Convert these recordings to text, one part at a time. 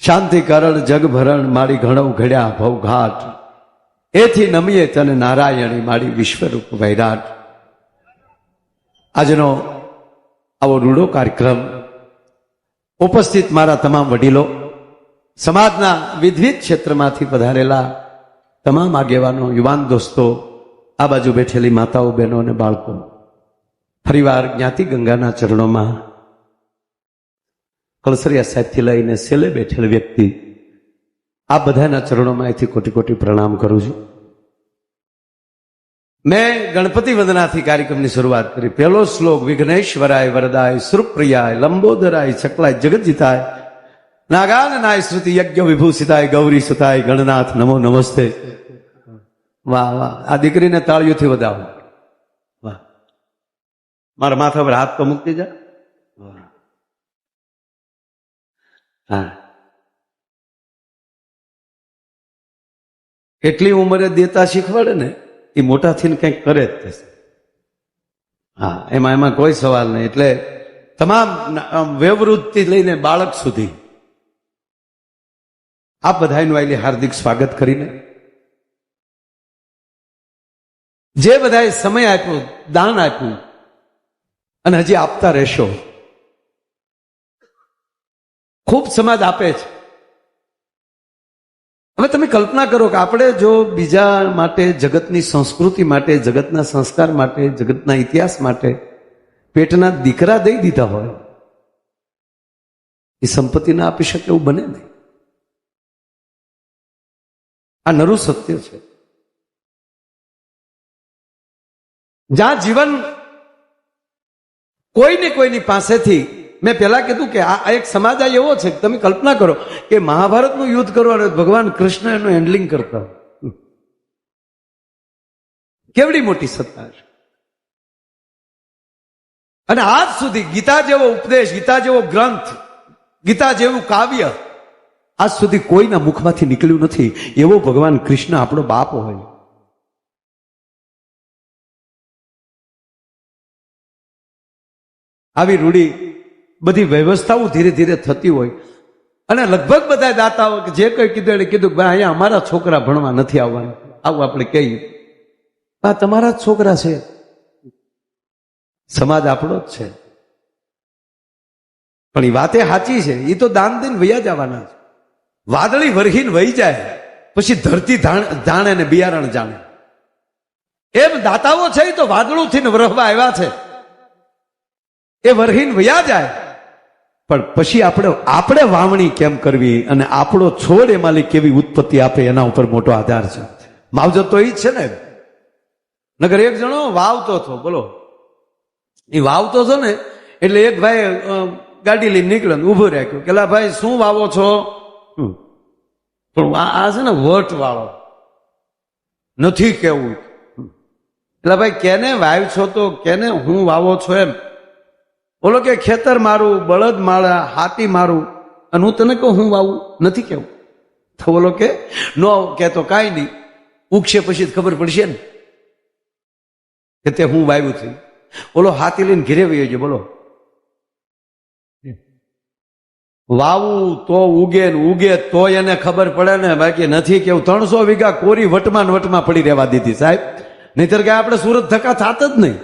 શાંતિ કરણ જગ ભરણ મારી ઘણો ઘડ્યા ભવઘાટ, એથી નમીએ તને નારાયણી મારી વિશ્વરૂપ વૈરાટ. આજનો આવો રૂડો કાર્યક્રમ ઉપસ્થિત મારા તમામ વડીલો, સમાજના વિવિધ ક્ષેત્રમાંથી પધારેલા તમામ આગેવાનો, યુવાન દોસ્તો, આ બાજુ બેઠેલી માતાઓ, બહેનો અને બાળકો, ફરીવાર જ્ઞાતિ ગંગાના ચરણોમાં કળસરિયા સાહેબથી લઈને સેલે બેઠેલ વ્યક્તિ, આ બધાના ચરણોમાં અહીંથી કોટી કોટી પ્રણામ કરું છું. મેં ગણપતિ વંદનાથી કાર્યક્રમની શરૂઆત કરી. પહેલો શ્લોક: વિઘ્નેશ્વરાય વરદાય સુરપ્રિયાય લંબોદરાય ચકલાય જગતજીતાય નાગાનનાય શ્રુતિ યજ્ઞ વિભૂષિતાય ગૌરી સુતાય ગણનાથ નમો નમસ્તે. વાહ વાહ, આ દીકરીને તાળીઓથી વધાવો. વાહ, મારા માથા પર હાથ તો મૂકી જા. હા, એટલી ઉંમરે દેતા શીખવાડે ને એ મોટા થઈને કંઈક કરે જ થશે. હા, એમાં કોઈ સવાલ નહીં. એટલે તમામ વયોવૃદ્ધથી લઈને બાળક સુધી આપ બધાનું આવેલી હાર્દિક સ્વાગત કરીને, જે બધાએ સમય આપ્યો, દાન આપ્યું અને હજી આપતા રહેશો. ખૂબ સમાજ આપે છે. હવે તમે કલ્પના કરો કે આપણે જો બીજા માટે, જગતની સંસ્કૃતિ માટે, જગતના સંસ્કાર માટે, જગતના ઇતિહાસ માટે પેટના દીકરા દઈ દીધા હોય, એ સંપત્તિ ના આપી શકે એવું બને નહીં. આ નરું સત્ય છે. જ્યાં જીવન કોઈને કોઈની પાસેથી, મેં પેલા કીધું કે આ એક સમાજ આ એવો છે, તમે કલ્પના કરો કે મહાભારતનું યુદ્ધ કરો અને ભગવાન કૃષ્ણ એનું હેન્ડલિંગ કરતા, કેવડી મોટી સત્તા છે. અને આજ સુધી ગીતા જેવો ઉપદેશ, ગીતા જેવો ગ્રંથ, ગીતા જેવું કાવ્ય આજ સુધી કોઈના મુખમાંથી નીકળ્યું નથી. એવો ભગવાન કૃષ્ણ આપણો બાપ હોય. આવી રૂઢી બધી વ્યવસ્થાઓ ધીરે ધીરે થતી હોય અને લગભગ બધા દાતાઓ જે કઈ કીધું એને કીધું કે ભાઈ અહીંયા અમારા છોકરા ભણવા નથી આવવાના. આવું આપણે કહીએ, આ તમારા જ છોકરા છે. સમાજ આપણો જ છે. પણ એ વાતે સાચી છે. એ તો દાન દઈને વયા જવાના છે. વાદળી વરહીને વહી જાય પછી ધરતી જાણે ને બિયારણ જાણે. એમ દાતાઓ છે એ તો વાદળું થઈને વરહવા આવ્યા છે. એ વરહીન વયા જાય, પણ પછી આપણે વાવણી કેમ કરવી અને આપણો છોડ એમાંથી કેવી ઉત્પત્તિ આપે એના ઉપર મોટો આધાર છે. માવજત તો એ જ છે ને. નગર એક જણો વાવતો હતો, બોલો, એ વાવતો હતો ને એટલે એક ભાઈ ગાડી લઈને નીકળે, ઉભો રાખ્યો કે ભાઈ શું વાવો છો? પણ આ છે ને વટ વાળો નથી કેવું. એટલે ભાઈ કેને વાવ છો? તો કેને હું વાવો છો એમ. બોલો કે ખેતર મારું, બળદ મારા, હાથી મારું, અને હું તને કહું હું વાવું? નથી કેવું. તો બોલો કે નો કહેતો કાંઈ નહીં, ઉગશે પછી ખબર પડશે ને કે તે હું વાવ્યું છું. બોલો હાથી લઈને ઘેરે વયો છે. બોલો વાવું તો ઉગે ને ઉગે તો એને ખબર પડે ને, બાકી નથી કેવું. 300 વીઘા કોરી વટમાં વટમાં પડી રહેવા દીધી સાહેબ, નહીતર કે આપણે સુરત ધક્કા થાત જ નહીં.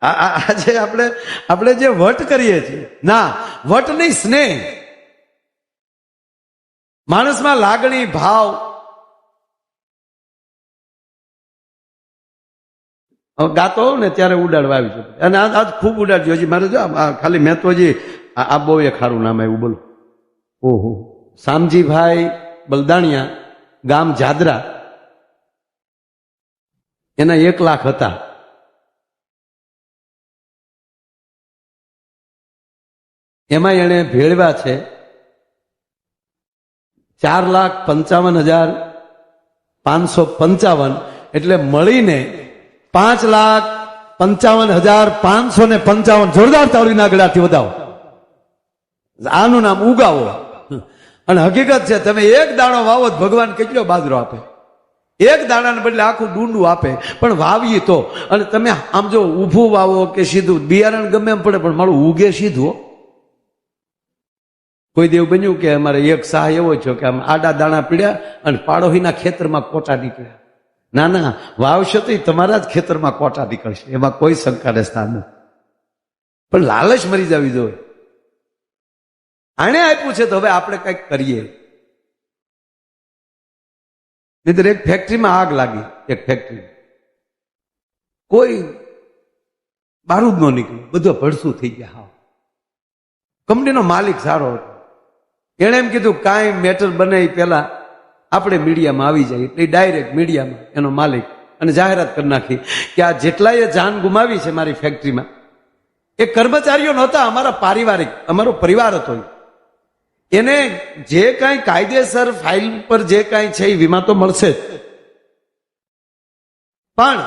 આજે આપણે જે વટ કરીએ છીએ, ના, વટ નહીં, સ્નેહ. માણસમાં લાગણી, ભાવ. ગાતો હોઉં ને ત્યારે ઉડાડવા આવી છે, અને આજ ખૂબ ઉડાડજો. હજી મારે જો ખાલી મેં તો હજી આ બહુ એક સારું નામ આવ્યું. બોલો, ઓહો, શામજીભાઈ બલદાણિયા, ગામ જાદરા, એના 1 લાખ હતા. એમાં એને ભેળવા છે 4,55,555, એટલે મળીને 5,55,555. જોરદાર તાળીના ગળાથી વધાવો. આનું નામ ઉગાવો. અને હકીકત છે, તમે એક દાણો વાવો ભગવાન કેટલો બાજરો આપે. એક દાણાને બદલે આખું ડુંડું આપે. પણ વાવીએ તો, અને તમે આમ જો ઊભું વાવો કે સીધું, બિયારણ ગમે એમ પડે પણ મારું ઉગે સીધું. કોઈ દેવ બન્યું કે અમારે એક શાહ એવો છે કે આમ આડા દાણા પીડ્યા અને પાડોશીના ખેતરમાં કોટા નીકળ્યા. ના ના, વાવશો તો તમારા જ ખેતરમાં કોટા નીકળશે, એમાં કોઈ શંકાને સ્થાન નથી. પણ લાલચ મરી જવી જોઈએ. આણે આપ્યું છે તો હવે આપણે કંઈક કરીએ. નહીતર એક ફેક્ટરીમાં આગ લાગી, એક ફેક્ટરી, કોઈ બારૂદ ન નીકળ્યું, બધું ભડસું થઈ ગયા. હા, કંપનીનો માલિક સારો હતો. એણે એમ કીધું કાંઈ મેટર બને પેલા આપણે મીડિયામાં આવી જાય. એટલે ડાયરેક્ટ મીડિયામાં એનો માલિક અને જાહેરાત કરી નાખી કે આ જેટલાએ જાન ગુમાવી છે મારી ફેક્ટરીમાં એ કર્મચારીઓ નહોતા, અમારા પારિવારિક, અમારો પરિવાર હતો. એને જે કાંઈ કાયદેસર ફાઇલ પર જે કાંઈ છે એ વીમા તો મળશે જ, પણ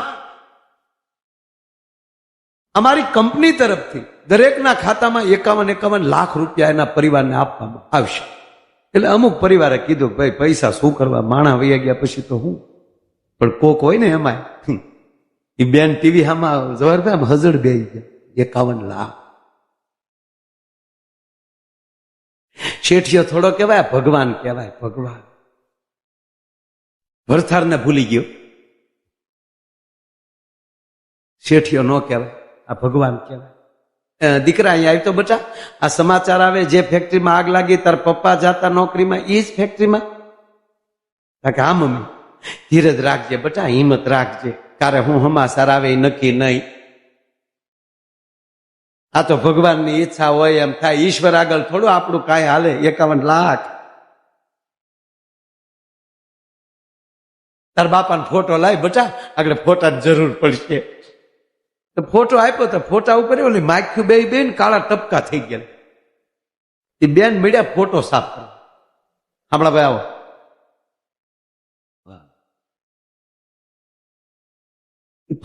અમારી કંપની તરફથી દરેકના ખાતામાં 51 લાખ રૂપિયા એના પરિવારને આપવામાં આવશે. એટલે અમુક પરિવારે કીધું ભાઈ પૈસા શું કરવા, માણા વૈયા ગયા પછી તો હું. પણ કોક હોય ને એમાં એ બેન ટીવી આમાં જવારભાઈ આમ હજળ બે ગયા, 51 લાખ. શેઠિયો થોડો કહેવાય, ભગવાન કહેવાય, ભગવાન. વરથારને ભૂલી ગયો, શેઠિયો ન કહેવાય, આ ભગવાન કહેવાય. દીકરા અહીંયા આવી તો બટા, આ સમાચાર આવે જે ફેક્ટરીમાં આગ લાગી તાર પપ્પા જાતા નોકરીમાં એ જ ફેક્ટરીમાં? કે હા મમ્મી. ધીરજ રાખજે બટા, હિંમત રાખજે, કારે હું સમાચાર આવે એ નક્કી નહીં. આ તો ભગવાનની ઈચ્છા હોય એમ થાય, ઈશ્વર આગળ થોડું આપણું કાંઈ હાલે. 51 લાખ. તાર બાપાનો ફોટો લાય બટા, આગળ ફોટાની જરૂર પડશે. તો ફોટો આપ્યો તો ફોટા ઉપર ઓલી માખ્યું બે બેન કાળા ટપકા થઈ ગયા. એ બેન મળ્યા ફોટો સાફ કરો. હમણાં ભાઈ આવો,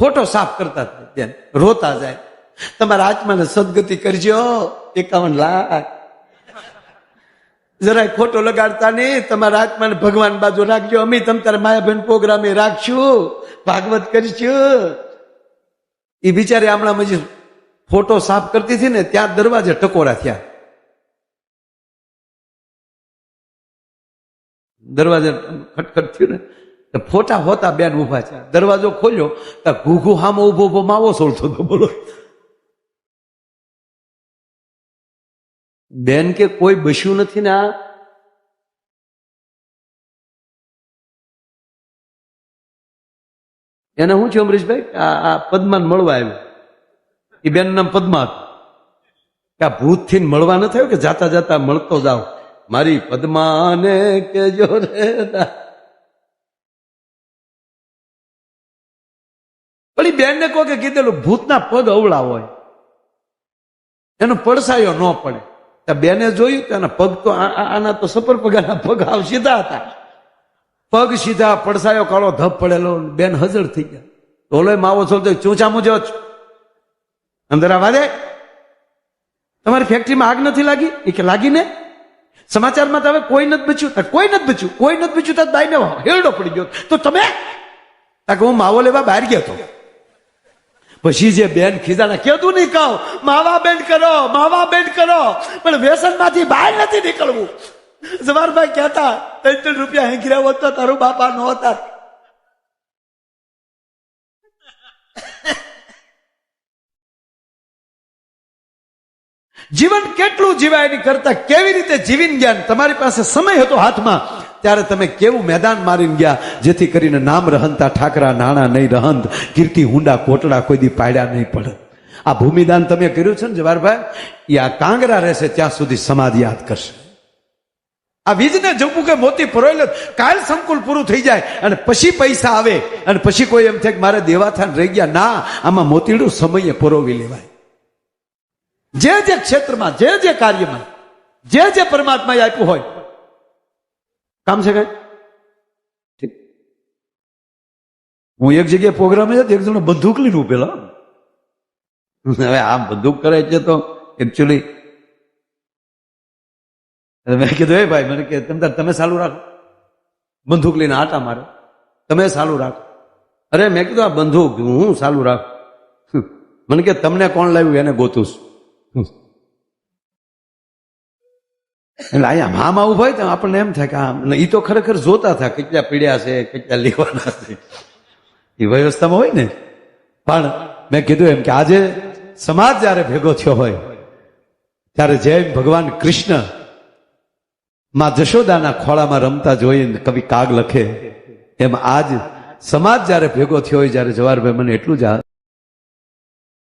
ફોટો સાફ કરતા બેન રોતા જાય, તમારા આત્માને સદગતિ કરજો, 51 લાખ. જરાય ખોટો લગાડતા નહીં, તમારા આત્માને ભગવાન બાજુ રાખજો. અમે તમારા માયાબેન પ્રોગ્રામે રાખશું, ભાગવત કરીશું. એ બિચારી હમણાં મજી ફોટો સાફ કરતી હતી ને ત્યાં દરવાજે ટકોરા થયા. દરવાજે ખટખટ થયું ને ફોટા હોતા બેન ઉભા છે. દરવાજો ખોલ્યો તો ઘૂઘુ હામો ઉભો ઉભો માવો સોળતો હતો. બોલો બેન કે કોઈ બસ્યું નથી ને આ? એને શું છે અમરીશભાઈ, આ પદ્માને મળવા આવ્યું. એ બેન નામ પદ્મા હતું. કે આ ભૂત થી મળવા ન થયું કે જાતા જાતા મળતો જાવ, મારી પદ્માને કેજો રે. પણ એ બેન ને કહો કે કીધેલું ભૂતના પગ અવળા હોય, એનો પડસાયો ન પડે. બેને જોયું કે એના પગ તો આના તો સપર પગાના પગ આવ સીધા હતા, પગ સીધા, પડસાયો કાળો ધપ પડેલો. બેન હજર થઈ ગયા. ઓલો માવો છો તો ચૂંચા મુજો અંદર આવા દે, તમારી ફેક્ટરીમાં આગ નથી લાગી? એ કે લાગી ને. સમાચારમાં તો હવે કોઈ નથી બચ્યું. કોઈ નથી બચ્યું, કોઈ નથી બચ્યું. તો બાઈને હેરડો પડી ગયો. તો તમે? હું માવો લેવા બહાર ગયો હતો. પછી જે બેન ખીજાણા, કેતું નહીં કહો માવા બેન્ડ કરો, માવા બેન્ડ કરો, પણ વ્યસન માંથી બહાર નથી નીકળવું. જવારભાઈ કહેતા 3 રૂપિયા હેંગર્યા હોત તો તારું બાપા નો હતા. જીવન કેટલું જીવાય એની કરતા કેવી રીતે જીવીને ગયા. તમારી પાસે સમય હતો હાથમાં ત્યારે તમે કેવું મેદાન મારીને ગયા, જેથી કરીને નામ રહંતા ઠાકરા નાણા નહીં રહંત, કીર્તિ હુંડા કોટડા કોઈ દી પાડ્યા નહીં પડે. આ ભૂમિદાન તમે કર્યું છે ને જવારભાઈ, એ આ કાંગરા રહેશે ત્યાં સુધી સમાજ યાદ કરશે. આ વીજને જવું કે મોતી પરોય કાલ સંકુલ પૂરું થઈ જાય અને પછી પૈસા આવે અને પછી કોઈ એમ થાય કે મારે દેવાથાન રહી ગયા. ના, આમાં મોતીડું સમયે પરોવી લેવાય. જે જે ક્ષેત્રમાં, જે જે કાર્યમાં, જે જે પરમાત્માએ આપ્યું હોય કામ છે કઈ. હું એક જગ્યાએ પ્રોગ્રામ એક જણો બંદૂક લઈને ઉભેલા. હવે આમ બંદૂક કરે છે તો એકચ્યુઅલી મેં કીધું એ ભાઈ, મને કે તમે ચાલુ રાખો. બંદૂક લઈને આટા મારે, તમે ચાલુ રાખો. અરે મેં કીધું આ બંદૂક હું ચાલુ રાખું. મને કે તમને કોણ લાવ્યું એને ગોતું છું. એટલે અહીંયા મામા ઉભા હોય તો આપણને એમ થાય કે આમ એ તો ખરેખર જોતા હતા કેટલા પીડ્યા છે કેટલા લેવાના છે એ વ્યવસ્થામાં હોય ને. પણ મેં કીધું એમ કે આજે સમાજ જયારે ભેગો થયો હોય ત્યારે જેમ ભગવાન કૃષ્ણ માં જશોદાના ખોળામાં રમતા જોઈને કવિ કાગ લખે એમ આજ સમાજ જયારે ભેગો થયો હોય, જયારે જવાહરભાઈ મને એટલું જ